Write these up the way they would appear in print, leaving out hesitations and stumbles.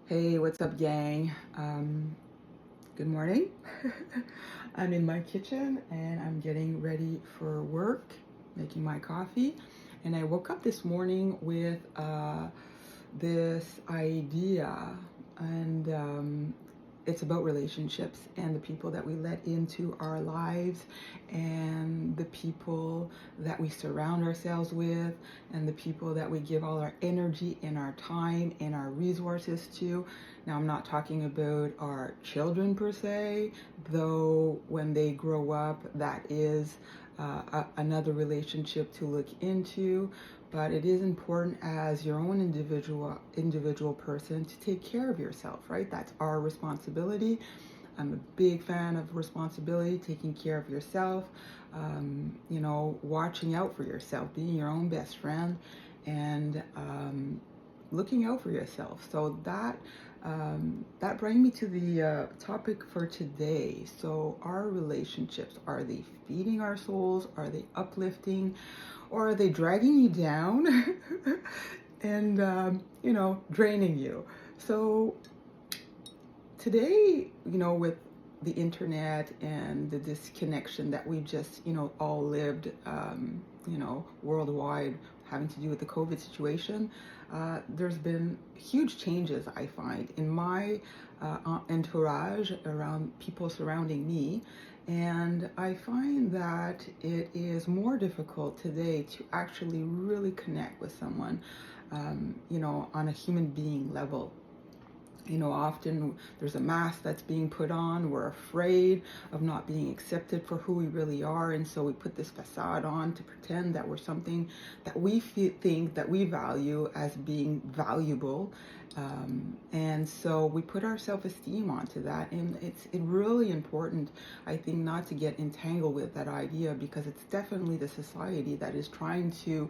Hey, what's up, gang? Good morning. I'm in my kitchen and I'm getting ready for work, making my coffee. And I woke up this morning with this idea, and it's about relationships and the people that we let into our lives, and the people that we surround ourselves with, and the people that we give all our energy and our time and our resources to. Now, I'm not talking about our children per se, though when they grow up, that is another relationship to look into. But it is important as your own individual person to take care of yourself, right? That's our responsibility. I'm a big fan of responsibility, taking care of yourself, watching out for yourself, being your own best friend, and looking out for yourself. So that brings me to the topic for today. So, our relationships, are they feeding our souls? Are they uplifting? Or are they dragging you down and draining you? So today, with the internet and the disconnection that we just all lived, worldwide, having to do with the COVID situation, there's been huge changes, I find, in my entourage, around people surrounding me. And I find that it is more difficult today to actually really connect with someone, on a human being level. Often there's a mask that's being put on. We're afraid of not being accepted for who we really are, and so we put this facade on to pretend that we're something that we think that we value as being valuable. And so we put our self-esteem onto that, and it's really important, I think, not to get entangled with that idea, because it's definitely the society that is trying to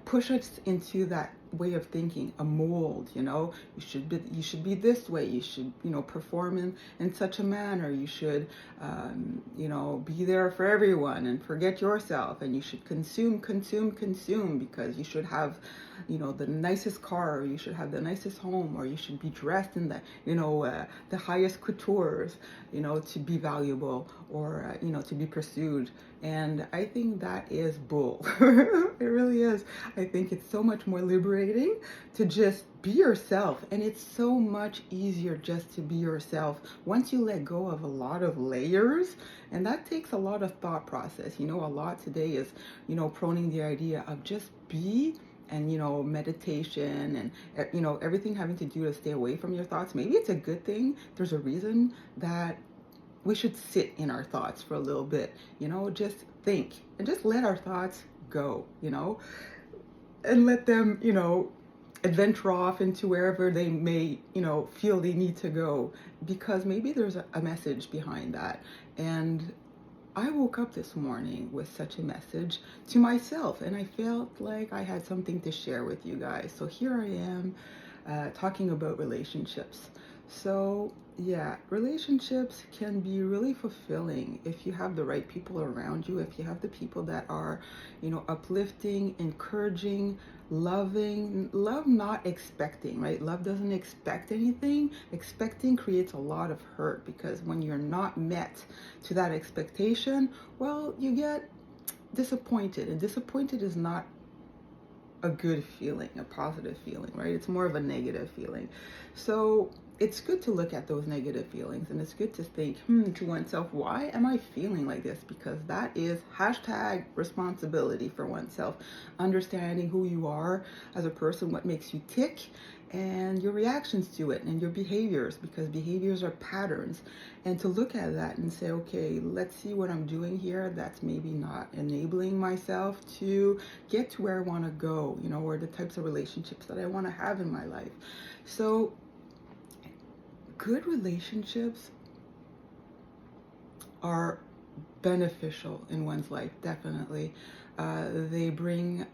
push us into that way of thinking, a mold. You should be this way. You should perform in such a manner. You should be there for everyone and forget yourself, and you should consume, because you should have the nicest car, or you should have the nicest home, or you should be dressed in the highest coutures, to be valuable, or to be pursued. And I think that is bull. It really is. I think it's so much more liberating to just be yourself. And it's so much easier just to be yourself once you let go of a lot of layers. And that takes a lot of thought process. A lot today is, proning the idea of just be, and meditation, and everything having to do to stay away from your thoughts. Maybe it's a good thing. There's a reason that we should sit in our thoughts for a little bit, just think and just let our thoughts go, and let them, adventure off into wherever they may, feel they need to go, because maybe there's a message behind that. And I woke up this morning with such a message to myself, and I felt like I had something to share with you guys. So here I am, talking about relationships. So, yeah, relationships can be really fulfilling if you have the right people around you, if you have the people that are, uplifting, encouraging, loving. Love, not expecting, right? Love doesn't expect anything. Expecting creates a lot of hurt, because when you're not met to that expectation, well, you get disappointed, and disappointed is not a good feeling, a positive feeling, right? It's more of a negative feeling. So it's good to look at those negative feelings, and it's good to think, to oneself, why am I feeling like this? Because that is hashtag responsibility for oneself, understanding who you are as a person, what makes you tick, and your reactions to it, and your behaviors, because behaviors are patterns. And to look at that and say, okay, let's see what I'm doing here that's maybe not enabling myself to get to where I want to go, or the types of relationships that I want to have in my life. So good relationships are beneficial in one's life, definitely. They bring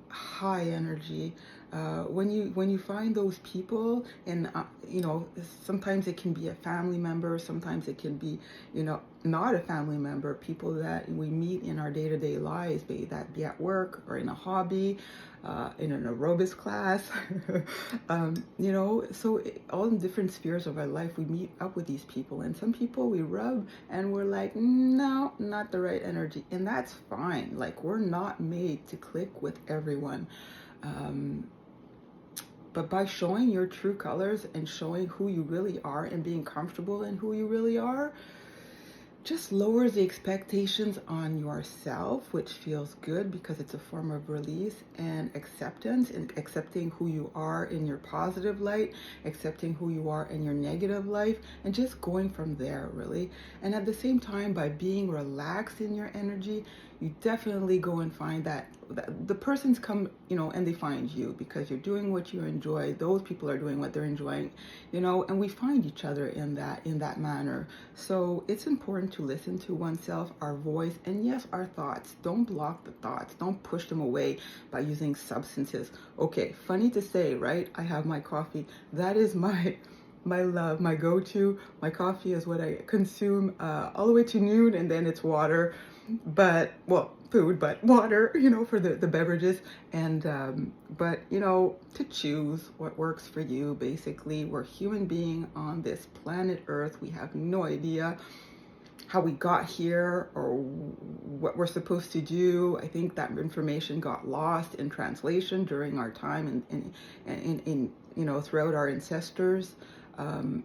high energy. When you find those people, and sometimes it can be a family member, sometimes it can be not a family member, people that we meet in our day-to-day lives, be that be at work or in a hobby, in an aerobics class, so all in different spheres of our life, we meet up with these people, and some people we rub and we're like, no, not the right energy, and that's fine. Like, we're not made to click with everyone. But by showing your true colors and showing who you really are and being comfortable in who you really are, just lowers the expectations on yourself, which feels good because it's a form of release and acceptance, and accepting who you are in your positive light, accepting who you are in your negative life, and just going from there, really. And at the same time, by being relaxed in your energy, you definitely go and find that the persons come, and they find you because you're doing what you enjoy. Those people are doing what they're enjoying, and we find each other in that manner. So it's important to listen to oneself, our voice, and yes, our thoughts. Don't block the thoughts. Don't push them away by using substances. Okay, funny to say, right? I have my coffee. That is my love, my go-to. My coffee is what I consume all the way to noon, and then it's water. But, well, food, but water, for the beverages. And, but, to choose what works for you, basically. We're human being on this planet Earth. We have no idea how we got here or what we're supposed to do. I think that information got lost in translation during our time in throughout our ancestors. And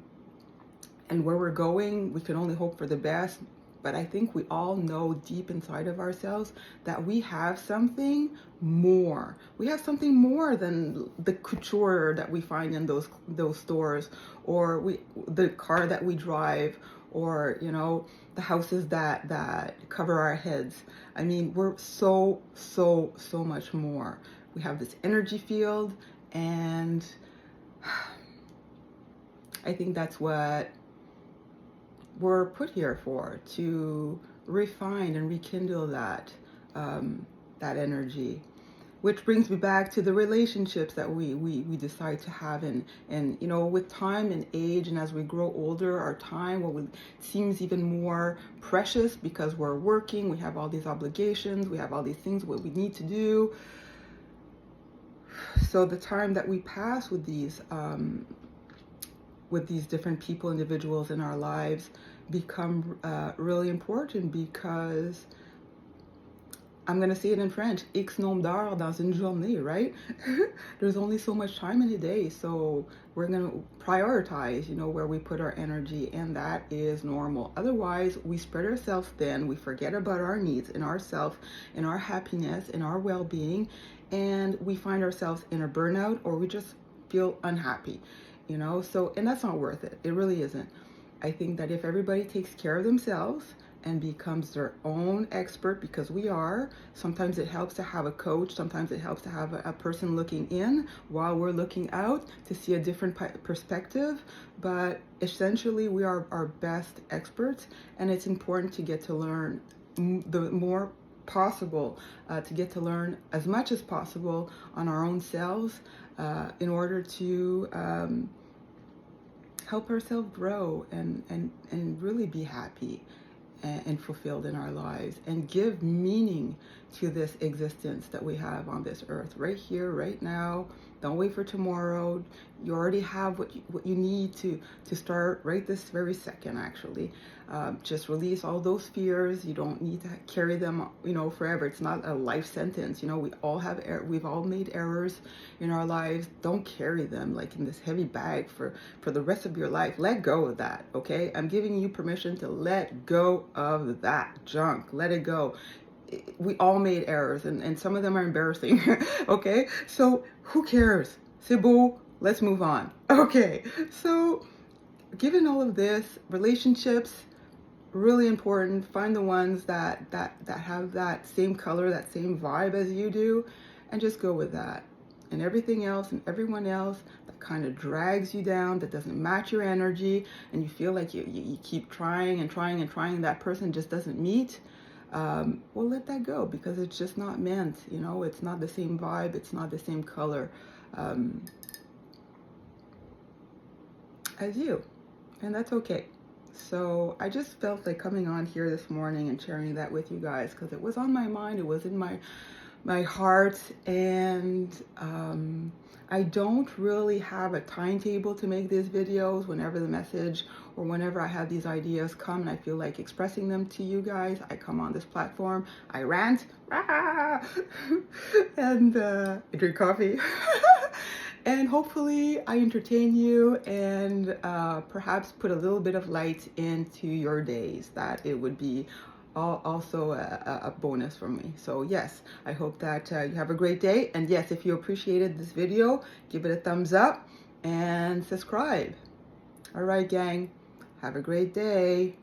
where we're going, we can only hope for the best. But I think we all know deep inside of ourselves that we have something more. We have something more than the couture that we find in those stores, or the car that we drive, or the houses that cover our heads. I mean, we're so much more. We have this energy field, and I think that's what we're put here for, to refine and rekindle that energy. Which brings me back to the relationships that we decide to have, and with time and age, and as we grow older, our time seems even more precious because we're working, we have all these obligations, we have all these things what we need to do. So the time that we pass with these different people, individuals in our lives, become really important, because I'm going to say it in French, X nombre d'heures dans une journée, right? There's only so much time in a day, so we're going to prioritize, where we put our energy, and that is normal. Otherwise, we spread ourselves thin, we forget about our needs and ourself and our happiness and our well-being, and we find ourselves in a burnout, or we just feel unhappy. So, and that's not worth it. It really isn't. I think that if everybody takes care of themselves and becomes their own expert, because we are, sometimes it helps to have a coach, sometimes it helps to have a person looking in while we're looking out to see a different perspective, but essentially we are our best experts, and it's important to get to learn the more possible, to get to learn as much as possible on our own selves, in order to help ourselves grow and really be happy and fulfilled in our lives, and give meaning to this existence that we have on this earth, right here, right now. Don't wait for tomorrow. You already have what you need to start right this very second, actually. Just release all those fears. You don't need to carry them, forever. It's not a life sentence. We all we've all made errors in our lives. Don't carry them like in this heavy bag for the rest of your life. Let go of that, okay? I'm giving you permission to let go of that junk. Let it go. We all made errors, and some of them are embarrassing. Okay, so who cares? C'est beau, let's move on. Okay, so given all of this, relationships, really important. Find the ones that have that same color, that same vibe as you do, and just go with that. And everything else and everyone else that kind of drags you down, that doesn't match your energy, and you feel like you keep trying and trying and trying, that person just doesn't meet, well, let that go, because it's just not meant. It's not the same vibe, it's not the same color. as you, and that's okay. So I just felt like coming on here this morning and sharing that with you guys because it was on my mind, it was in my heart, and I don't really have a timetable to make these videos. Whenever the message or whenever I have these ideas come and I feel like expressing them to you guys, I come on this platform, I rant, and I drink coffee. And hopefully I entertain you and perhaps put a little bit of light into your days. That it would be also a bonus for me. So yes, I hope that you have a great day. And yes, if you appreciated this video, give it a thumbs up and subscribe. All right, gang, have a great day.